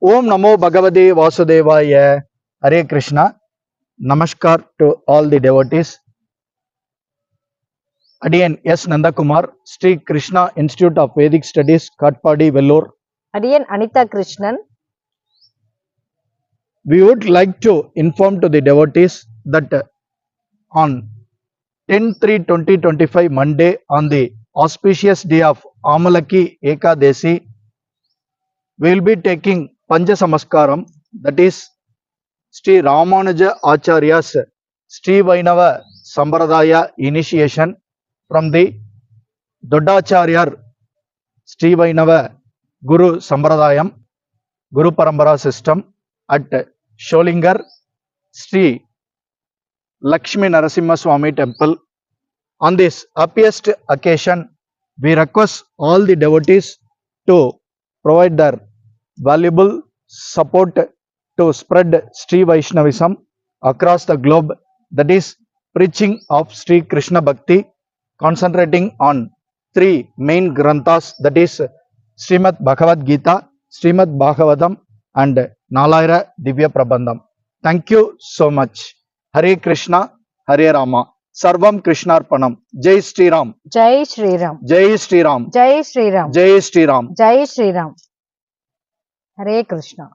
Om Namo Bhagavate Vasudevaya. Hare Krishna. Namaskar to all the devotees. Adiyan S. Nandakumar, Sri Krishna Institute of Vedic Studies, Katpadi, Vellore. Adiyan Anita Krishnan. We would like to inform to the devotees that on 10/3/2025 Monday, on the auspicious day of Amalaki Ekadesi, we will be taking Panja Samaskaram, that is Sri Ramanuja Acharya's Sri Vainava Sampradaya initiation from the Doddacharya Sri Vainava Guru Sampradayam, Guru Parambara system at Sholingar Sri Lakshmi Narasimha Swami temple. On this happiest occasion, we request all the devotees to provide their valuable support to spread Sri Vaishnavism across the globe, that is preaching of Sri Krishna Bhakti, concentrating on three main granthas, that is Srimad Bhagavad Gita, Srimad Bhagavatam and Nalayara Divya Prabandham. Thank you so much. Hare Krishna, Hare Rama. Sarvam Krishnarpanam. Jai Sri Ram. Jai Sri Ram. Jai Sri Ram. Jai Sri Ram. Jai Sri Ram. Jai Sri Ram. Hare Krishna.